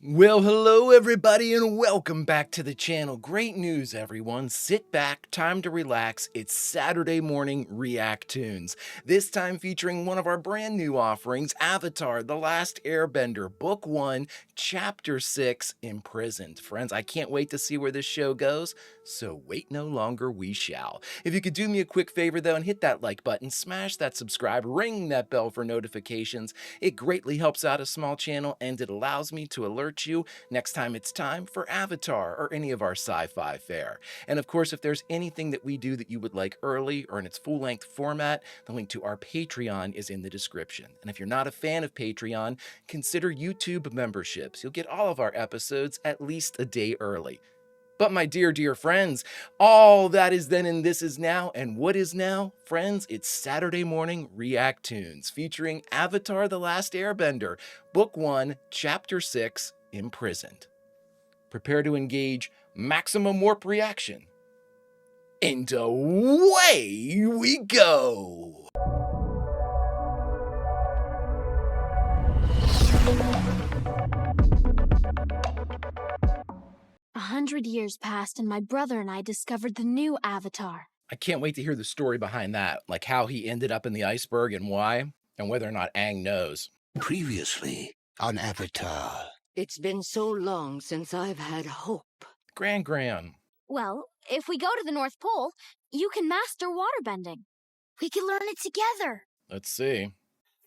Well, hello everybody and welcome back to the channel. Great news everyone. Sit back, time to relax. It's Saturday morning React-TOONS. This time featuring one of our brand new offerings, Avatar the Last Airbender, Book 1, Chapter 6, Imprisoned. Friends, I can't wait to see where this show goes, so wait no longer, we shall. If you could do me a quick favor though and hit that like button, smash that subscribe, ring that bell for notifications. It greatly helps out a small channel and it allows me to alert you next time it's time for Avatar or any of our sci-fi fare. And of course, if there's anything that we do that you would like early or in its full-length format, the link to our Patreon is in the description. And if you're not a fan of Patreon, consider YouTube memberships. You'll get all of our episodes at least a day early. But my dear friends, all that is then and this is now. And what is now? Friends, it's Saturday morning React-TOONS featuring Avatar the Last Airbender, Book 1, Chapter 6, Imprisoned. Prepare to engage maximum warp reaction. And away we go! A 100 years passed and my brother and I discovered the new Avatar. I can't wait to hear the story behind that, like how he ended up in the iceberg and why, and whether or not Aang knows. Previously on Avatar. It's been so long since I've had hope. Gran. Well, if we go to the North Pole, you can master waterbending. We can learn it together. Let's see.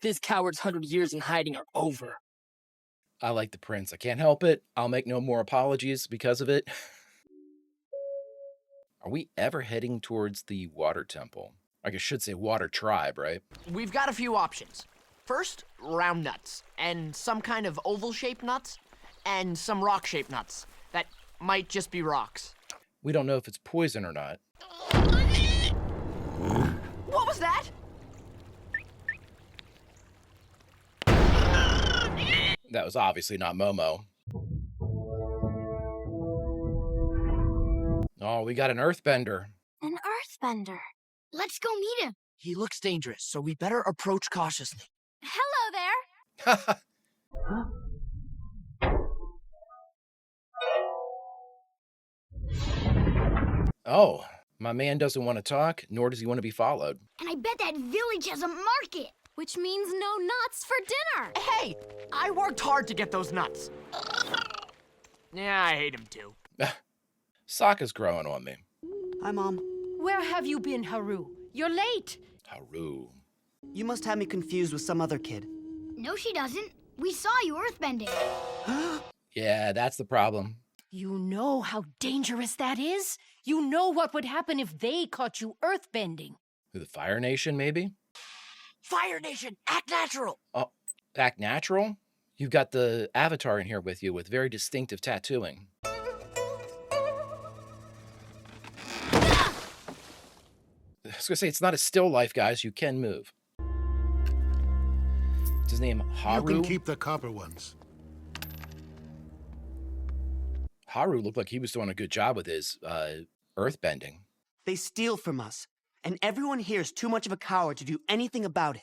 This coward's 100 years in hiding are over. I like the prince. I can't help it. I'll make no more apologies because of it. Are we ever heading towards the water temple? I should say water tribe, right? We've got a few options. First, round nuts, and some kind of oval-shaped nuts, and some rock-shaped nuts that might just be rocks. We don't know if it's poison or not. What was that? That was obviously not Momo. Oh, we got an earthbender. An earthbender. Let's go meet him. He looks dangerous, so we better approach cautiously. Hello there. Oh, my man doesn't want to talk, nor does he want to be followed. And I bet that village has a market. Which means no nuts for dinner. Hey, I worked hard to get those nuts. Yeah, I hate him too. Sokka's growing on me. Hi, Mom. Where have you been, Haru? You're late. Haru. You must have me confused with some other kid. No, she doesn't. We saw you earthbending. Yeah, that's the problem. You know how dangerous that is? You know what would happen if they caught you earthbending. Who, the Fire Nation, maybe? Fire Nation, act natural! Oh, act natural? You've got the Avatar in here with you with very distinctive tattooing. I was gonna say, it's not a still life, guys. You can move. Is his name Haru? You can keep the copper ones. Haru looked like he was doing a good job with his earthbending. They steal from us, and everyone here is too much of a coward to do anything about it.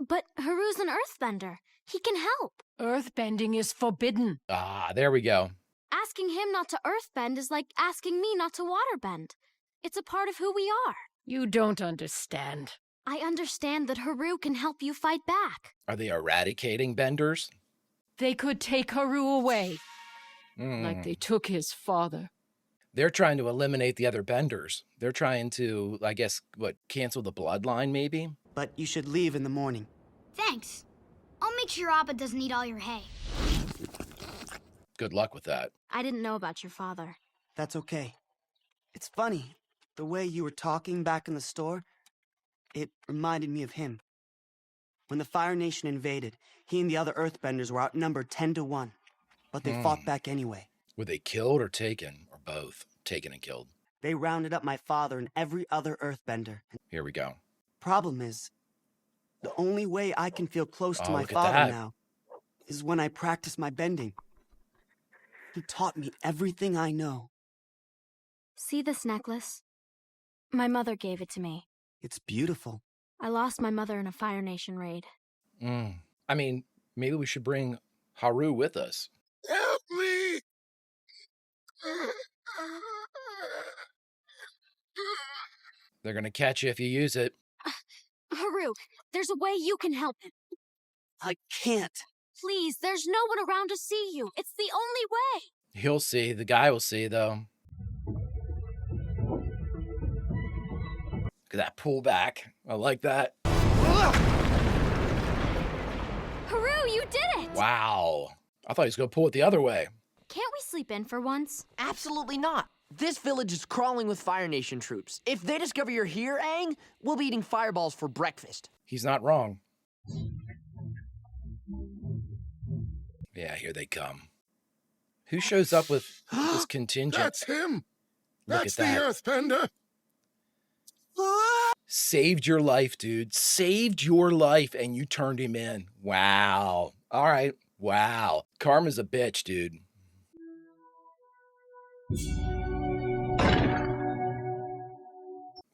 But Haru's an earthbender. He can help. Earthbending is forbidden. Ah, there we go. Asking him not to earthbend is like asking me not to waterbend. It's a part of who we are. You don't understand. I understand that Haru can help you fight back. Are they eradicating benders? They could take Haru away, like they took his father. They're trying to eliminate the other benders. They're trying to, I guess, cancel the bloodline, maybe? But you should leave in the morning. Thanks. I'll make sure Appa doesn't eat all your hay. Good luck with that. I didn't know about your father. That's okay. It's funny, the way you were talking back in the store, it reminded me of him. When the Fire Nation invaded, he and the other Earthbenders were outnumbered 10-1, but they fought back anyway. Were they killed or taken? Or both? Taken and killed. They rounded up my father and every other Earthbender. Here we go. Problem is, the only way I can feel close to my look at father that. now is when I practice my bending. He taught me everything I know. See this necklace? My mother gave it to me. It's beautiful. I lost my mother in a Fire Nation raid. I mean, maybe we should bring Haru with us. Help me! They're gonna catch you if you use it. Haru, there's a way you can help him. I can't. Please, there's no one around to see you. It's the only way. He'll see. The guy will see, though. Look at that pullback. I like that. Haru, you did it! Wow. I thought he was gonna pull it the other way. Can't we sleep in for once? Absolutely not. This village is crawling with Fire Nation troops. If they discover you're here, Aang, we'll be eating fireballs for breakfast. He's not wrong. Yeah, here they come. Who shows up with this contingent? That's him! Look That's at that. the Earthbender! Saved your life, dude. Saved your life, and you turned him in. Wow. All right. Wow. Karma's a bitch, dude.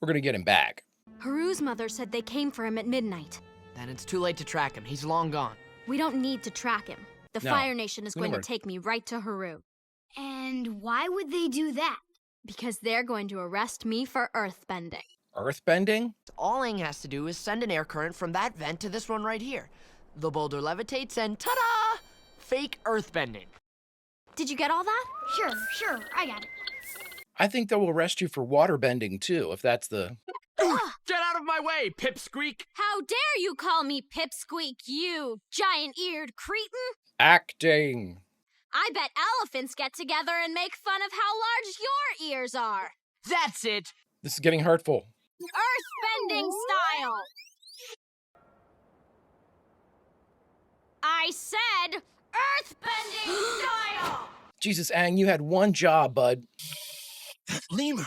We're gonna get him back. Haru's mother said they came for him at midnight. Then it's too late to track him. He's long gone. We don't need to track him. The No, Fire Nation is we going to never- take me right to Haru. And why would they do that? Because they're going to arrest me for earthbending. Earthbending? All Aang has to do is send an air current from that vent to this one right here. The boulder levitates and ta-da! Fake earthbending. Did you get all that? Sure, I got it. I think they'll arrest you for waterbending, too, if that's the... Get out of my way, pipsqueak! How dare you call me Pipsqueak, you giant-eared cretin? Acting. I bet elephants get together and make fun of how large your ears are. That's it! This is getting hurtful. Earthbending style! I said earthbending style! Jesus, Aang, you had one job, bud. That lemur!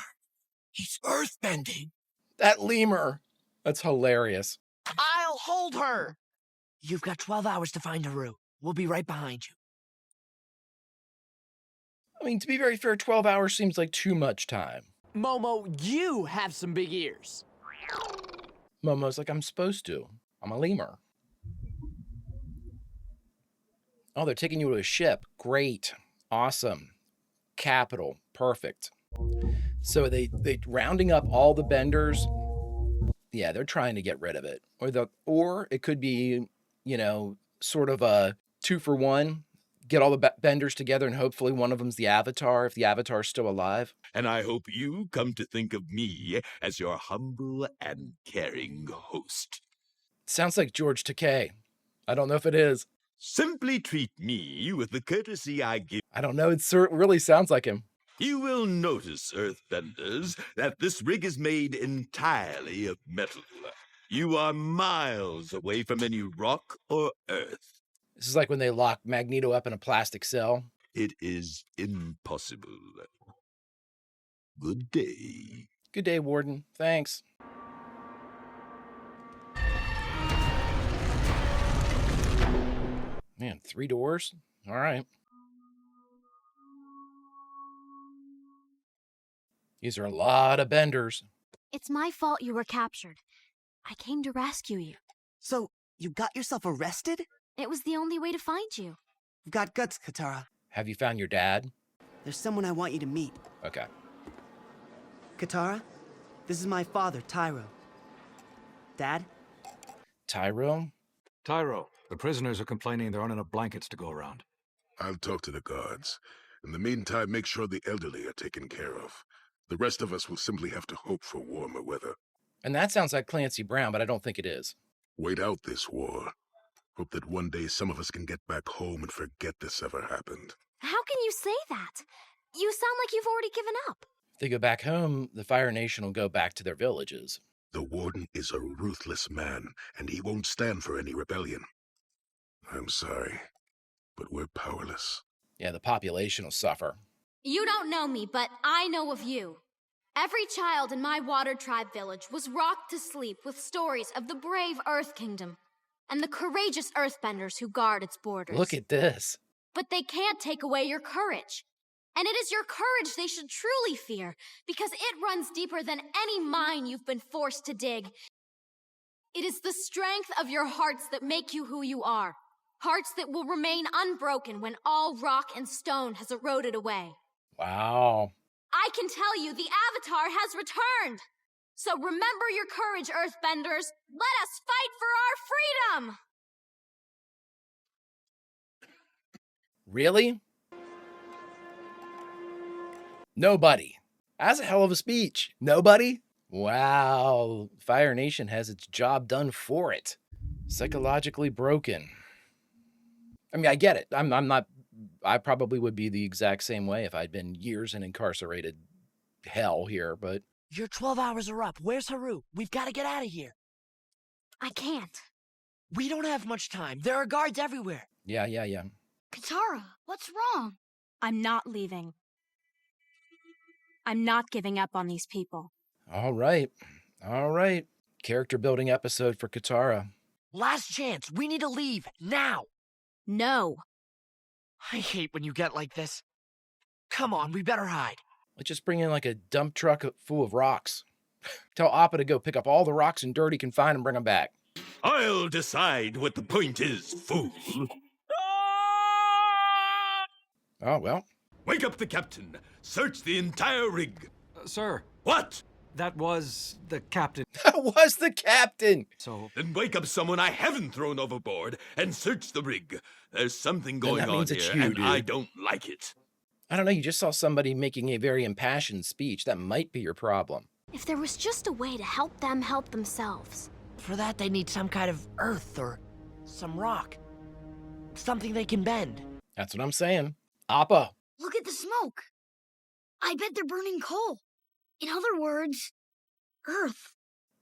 He's earthbending! That lemur. That's hilarious. I'll hold her! You've got 12 hours to find Haru. We'll be right behind you. I mean, to be very fair, 12 hours seems like too much time. Momo, you have some big ears. Momo's like, I'm supposed to. I'm a lemur. Oh, they're taking you to a ship. Great. Awesome. Capital. Perfect. So they rounding up all the benders. Yeah, they're trying to get rid of it. Or it could be, you know, sort of a 2-for-1. Get all the benders together and hopefully one of them's the Avatar, if the Avatar's still alive. And I hope you come to think of me as your humble and caring host. Sounds like George Takei. I don't know if it is. Simply treat me with the courtesy I give. I don't know. It really sounds like him. You will notice, Earthbenders, that this rig is made entirely of metal. You are miles away from any rock or earth. This is like when they lock Magneto up in a plastic cell. It is impossible. Good day. Good day, Warden. Thanks. Man, 3 doors? All right. These are a lot of benders. It's my fault you were captured. I came to rescue you. So, you got yourself arrested? It was the only way to find you. You've got guts, Katara. Have you found your dad? There's someone I want you to meet. Okay. Katara, this is my father, Tyro. Dad? Tyro? Tyro, the prisoners are complaining there aren't enough blankets to go around. I'll talk to the guards. In the meantime, make sure the elderly are taken care of. The rest of us will simply have to hope for warmer weather. And that sounds like Clancy Brown, but I don't think it is. Wait out this war. Hope that one day some of us can get back home and forget this ever happened. How can you say that? You sound like you've already given up. If they go back home, the Fire Nation will go back to their villages. The Warden is a ruthless man, and he won't stand for any rebellion. I'm sorry, but we're powerless. Yeah, the population will suffer. You don't know me, but I know of you. Every child in my Water Tribe village was rocked to sleep with stories of the brave Earth Kingdom and the courageous Earthbenders who guard its borders. Look at this. But they can't take away your courage. And it is your courage they should truly fear, because it runs deeper than any mine you've been forced to dig. It is the strength of your hearts that make you who you are. Hearts that will remain unbroken when all rock and stone has eroded away. Wow. I can tell you the Avatar has returned! So remember your courage, Earthbenders! Let us fight for our freedom! Really? Nobody. That's a hell of a speech. Nobody? Wow. Fire Nation has its job done for it. Psychologically broken. I mean, I get it. I'm not, I probably would be the exact same way if I'd been years in incarcerated hell here, but. Your 12 hours are up. Where's Haru? We've got to get out of here. I can't. We don't have much time. There are guards everywhere. Yeah. Katara, what's wrong? I'm not leaving. I'm not giving up on these people. All right. Character building episode for Katara. Last chance. We need to leave. Now. No. I hate when you get like this. Come on, we better hide. Let's just bring in like a dump truck full of rocks. Tell Appa to go pick up all the rocks and dirt he can find and bring them back. I'll decide what the point is, fool. Oh, well. Wake up the captain. Search the entire rig. Sir, What? that was the captain. That was the captain. So, Then wake up someone I haven't thrown overboard and search the rig. There's something Then going that on means it's here, you, and dude. I don't like it. I don't know, you just saw somebody making a very impassioned speech. That might be your problem. If there was just a way to help them help themselves. For that, they need some kind of earth or some rock. Something they can bend. That's what I'm saying. Appa. Look at the smoke. I bet they're burning coal. In other words, Earth.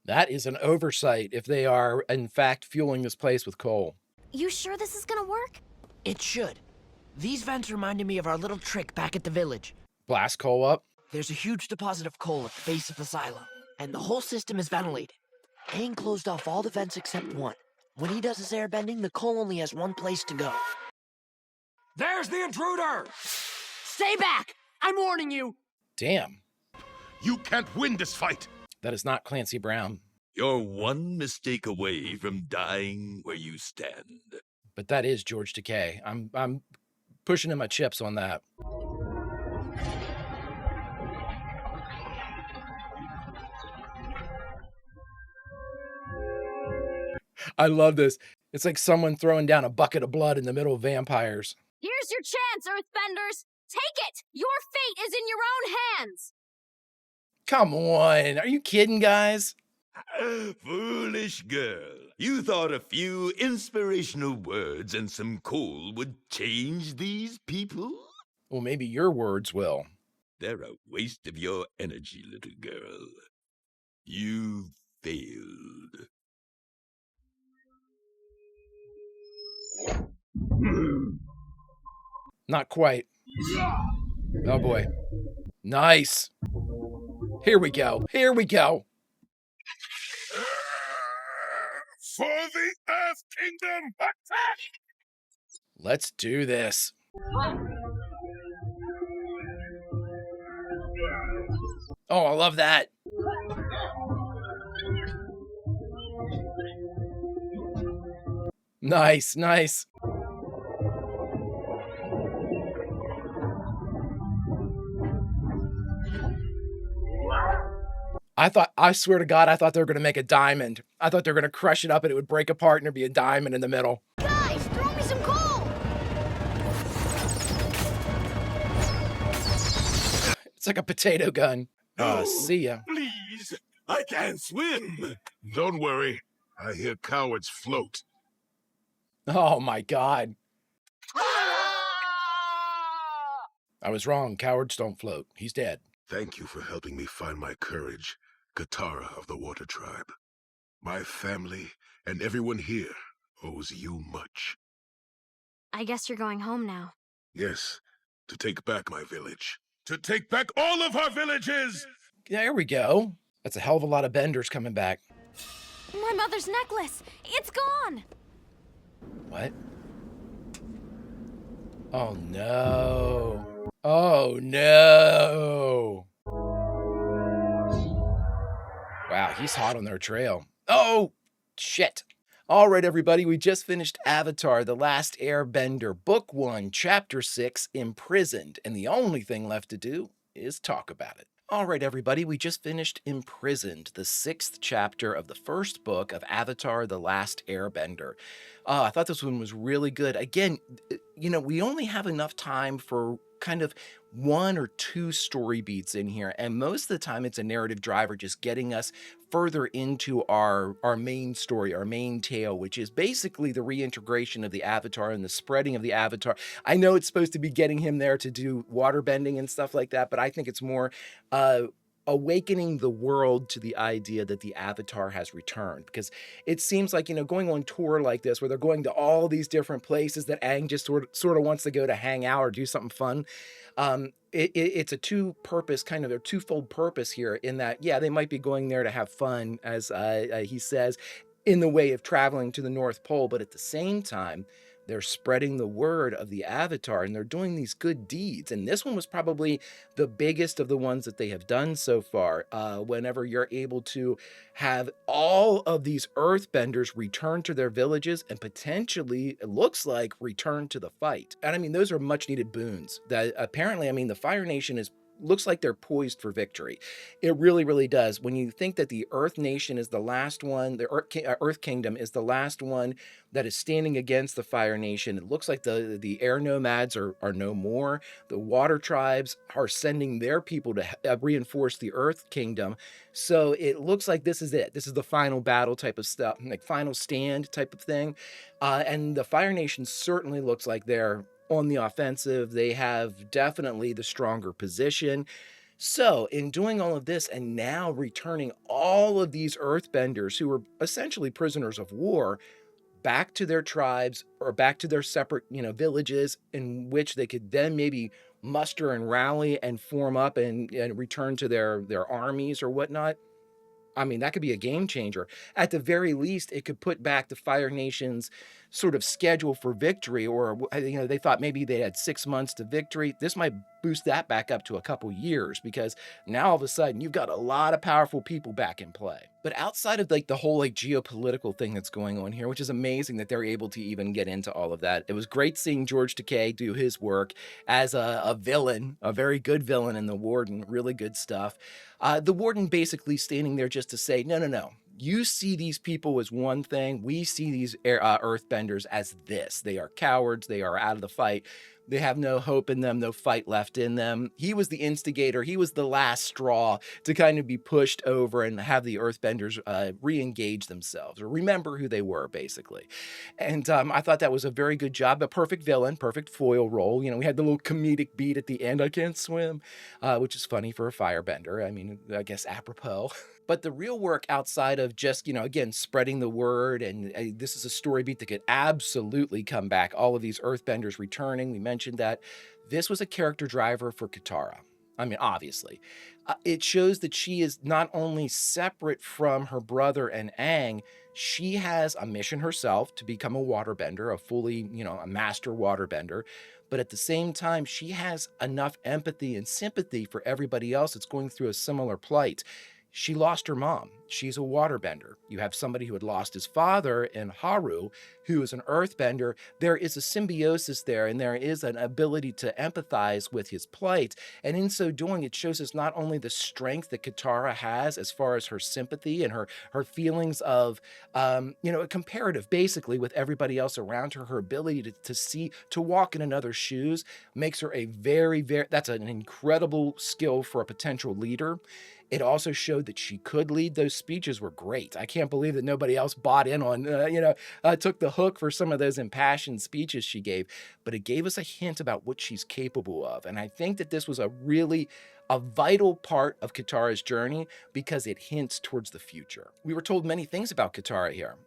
That is an oversight if they are, in fact, fueling this place with coal. You sure this is gonna work? It should. These vents reminded me of our little trick back at the village. Blast coal up. There's a huge deposit of coal at the base of the silo, and the whole system is ventilated. Aang closed off all the vents except one. When he does his airbending, the coal only has one place to go. there's the intruder! Stay back! I'm warning you! Damn. You can't win this fight. That is not Clancy Brown. You're one mistake away from dying where you stand. But that is George Takei. I'm pushing in my chips on that. I love this. It's like someone throwing down a bucket of blood in the middle of vampires. Here's your chance, Earthbenders! Take it! Your fate is in your own hands! Come on. Are you kidding, guys? Foolish girl. You thought a few inspirational words and some coal would change these people? Well, maybe your words will. They're a waste of your energy, little girl. You failed. Not quite. Oh boy. Nice. Here we go. Here we go. For the Earth Kingdom! Let's do this. Oh, I love that. Nice, nice. I swear to God, I thought they were going to make a diamond. I thought they were going to crush it up and it would break apart and there'd be a diamond in the middle. Guys, throw me some coal! It's like a potato gun. See ya. Please, I can't swim. Don't worry. I hear cowards float. Oh my God. I was wrong. Cowards don't float. He's dead. Thank you for helping me find my courage, Katara of the Water Tribe. My family and everyone here owes you much. I guess you're going home now. Yes, to take back my village. To take back all of our villages! There we go. That's a hell of a lot of benders coming back. My mother's necklace! It's gone! What? Oh no. Oh no. Wow, he's hot on their trail. Oh, shit. All right, everybody, we just finished Avatar the Last Airbender, Book 1, Chapter 6, Imprisoned, and the only thing left to do is talk about it. All right, everybody, we just finished Imprisoned, the 6th chapter of the first book of Avatar the Last Airbender. I thought this one was really good. Again, we only have enough time for kind of one or two story beats in here, and most of the time it's a narrative driver just getting us further into our main story, our main tale, which is basically the reintegration of the Avatar and the spreading of the Avatar. I know it's supposed to be getting him there to do water bending and stuff like that, but I think it's more awakening the world to the idea that the Avatar has returned, because it seems like, going on tour like this where they're going to all these different places that Aang just sort of wants to go to hang out or do something fun. It's a two-purpose, kind of a twofold purpose here, in that, yeah, they might be going there to have fun, as he says, in the way of traveling to the North Pole, but at the same time, they're spreading the word of the Avatar, and they're doing these good deeds. And this one was probably the biggest of the ones that they have done so far. Whenever you're able to have all of these earthbenders return to their villages and potentially, it looks like, return to the fight. And I mean, those are much needed boons that apparently, the Fire Nation looks like they're poised for victory. It really, really does. When you think that the Earth Nation is the last one, the Earth Kingdom is the last one that is standing against the Fire Nation, it looks like the air nomads are no more. The water tribes are sending their people to reinforce the Earth Kingdom. So it looks like this is it. This is the final battle type of stuff, like final stand type of thing. And the Fire Nation certainly looks like they're on the offensive. They have definitely the stronger position. So in doing all of this and now returning all of these earthbenders who were essentially prisoners of war back to their tribes or back to their separate, villages, in which they could then maybe muster and rally and form up and return to their armies or whatnot. That could be a game changer. At the very least, it could put back the Fire Nation's sort of schedule for victory, or, they thought maybe they had 6 months to victory. This might boost that back up to a couple years, because now all of a sudden you've got a lot of powerful people back in play. But outside of the whole geopolitical thing that's going on here, which is amazing that they're able to even get into all of that. It was great seeing George Takei do his work as a villain, a very good villain in the Warden, really good stuff. The Warden basically standing there just to say, no. You see these people as one thing. We see these earthbenders as this. They are cowards. They are out of the fight. They have no hope in them, no fight left in them. He was the instigator. He was the last straw to kind of be pushed over and have the earthbenders re-engage themselves, or remember who they were, basically. And I thought that was a very good job. A perfect villain, perfect foil role. We had the little comedic beat at the end, I can't swim, which is funny for a firebender. I guess apropos. But the real work outside of just, again, spreading the word, and this is a story beat that could absolutely come back. All of these earthbenders returning, we mentioned that. This was a character driver for Katara. Obviously. It shows that she is not only separate from her brother and Aang, she has a mission herself to become a waterbender, a fully, a master waterbender. But at the same time, she has enough empathy and sympathy for everybody else that's going through a similar plight. She lost her mom. She's a waterbender. You have somebody who had lost his father in Haru, who is an earthbender. There is a symbiosis there, and there is an ability to empathize with his plight. And in so doing, it shows us not only the strength that Katara has as far as her sympathy and her feelings of, a comparative, basically, with everybody else around her. Her ability to walk in another's shoes makes her a very, very, that's an incredible skill for a potential leader. It also showed that she could lead. Those speeches were great. I can't believe that nobody else bought in on, took the hook for some of those impassioned speeches she gave. But it gave us a hint about what she's capable of. And I think that this was a vital part of Katara's journey, because it hints towards the future. We were told many things about Katara here.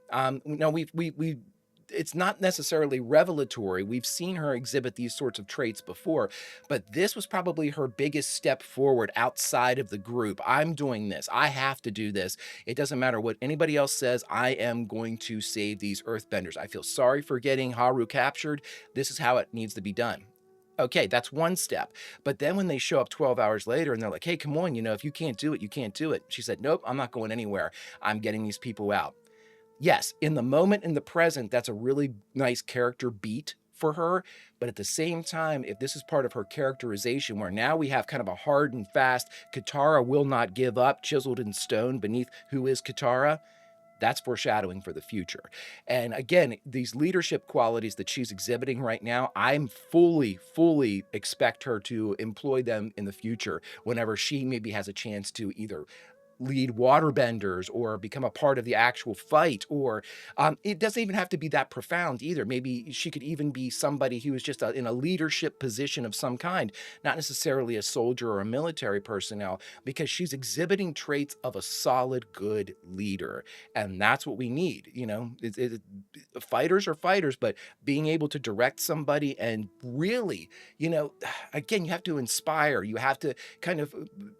It's not necessarily revelatory. We've seen her exhibit these sorts of traits before, but this was probably her biggest step forward outside of the group. I'm doing this. I have to do this. It doesn't matter what anybody else says. I am going to save these earthbenders. I feel sorry for getting Haru captured. This is how it needs to be done. Okay, that's one step. But then when they show up 12 hours later and they're like, hey, come on, if you can't do it, you can't do it. She said, nope, I'm not going anywhere. I'm getting these people out. yes, in the moment, in the present, that's a really nice character beat for her. But at the same time, if this is part of her characterization, where now we have kind of a hard and fast, Katara will not give up, chiseled in stone beneath who is Katara, that's foreshadowing for the future. And again, these leadership qualities that she's exhibiting right now, I'm fully expect her to employ them in the future whenever she maybe has a chance to either lead waterbenders or become a part of the actual fight, or it doesn't even have to be that profound either. Maybe she could even be somebody who is just in a leadership position of some kind, not necessarily a soldier or a military personnel, because she's exhibiting traits of a solid, good leader. And that's what we need. You know, fighters are fighters, but being able to direct somebody and really, you know, again, you have to inspire, you have to kind of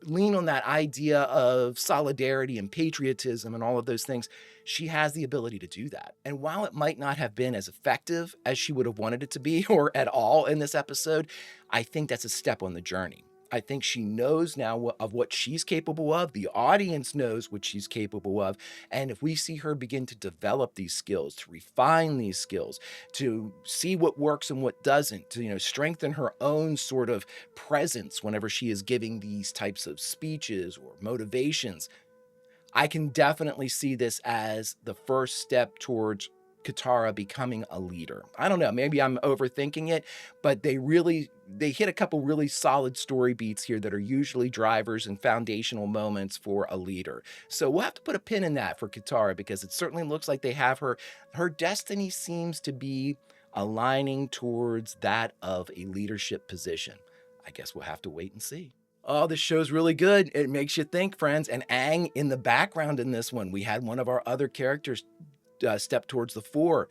lean on that idea of solidarity and patriotism and all of those things. She has the ability to do that. And while it might not have been as effective as she would have wanted it to be, or at all in this episode, I think that's a step on the journey. I think she knows now of what she's capable of. The audience knows what she's capable of. And if we see her begin to develop these skills, to refine these skills, to see what works and what doesn't, to, you know, strengthen her own sort of presence whenever she is giving these types of speeches or motivations, I can definitely see this as the first step towards Katara becoming a leader. I don't know, maybe I'm overthinking it, but they hit a couple really solid story beats here that are usually drivers and foundational moments for a leader. So we'll have to put a pin in that for Katara, because it certainly looks like they have her destiny seems to be aligning towards that of a leadership position. I guess we'll have to wait and see. Oh, this show's really good. It makes you think, friends. And Aang in the background in this one, we had one of our other characters step towards the fore.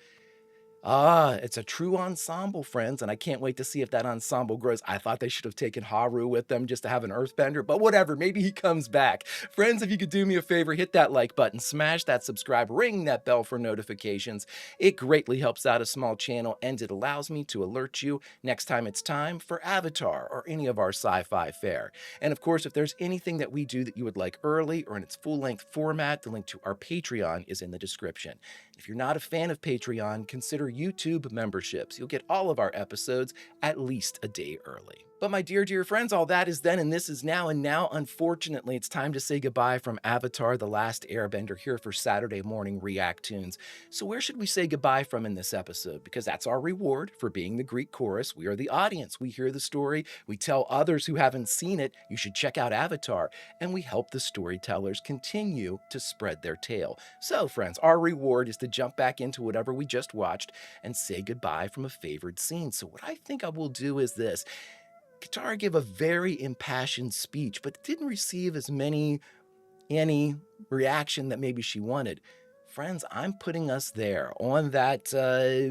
It's a true ensemble, friends, and I can't wait to see if that ensemble grows. I thought they should have taken Haru with them just to have an earthbender, but whatever, maybe he comes back. Friends, if you could do me a favor, hit that like button, smash that subscribe, ring that bell for notifications. It greatly helps out a small channel, and it allows me to alert you next time it's time for Avatar or any of our sci-fi fare. And of course, if there's anything that we do that you would like early or in its full-length format, the link to our Patreon is in the description. If you're not a fan of Patreon, consider YouTube memberships. You'll get all of our episodes at least a day early. But my dear friends, all that is then and this is now. And now, unfortunately, it's time to say goodbye from Avatar the Last Airbender here for Saturday morning React-TOONS. So where should we say goodbye from in this episode? Because that's our reward for being the Greek chorus. We are the audience. We hear the story. We tell others who haven't seen it, you should check out Avatar. And we help the storytellers continue to spread their tale. So, friends, our reward is to jump back into whatever we just watched and say goodbye from a favored scene. So what I think I will do is this. Katara gave a very impassioned speech, but didn't receive as any reaction that maybe she wanted. Friends, I'm putting us there on that,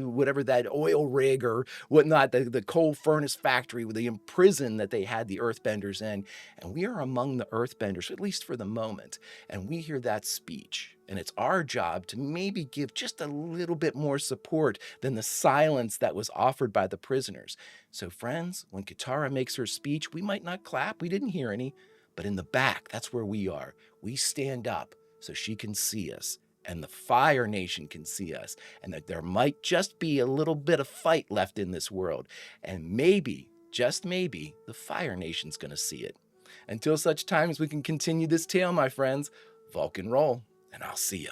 whatever that oil rig or whatnot, the coal furnace factory with the Imprisoned that they had the earthbenders in. And we are among the earthbenders, at least for the moment. And we hear that speech. And it's our job to maybe give just a little bit more support than the silence that was offered by the prisoners. So friends, when Katara makes her speech, we might not clap, we didn't hear any, but in the back, that's where we are. We stand up so she can see us, and the Fire Nation can see us, and that there might just be a little bit of fight left in this world. And maybe, just maybe, the Fire Nation's gonna see it. Until such time as we can continue this tale, my friends, Vulcan roll. And I'll see you.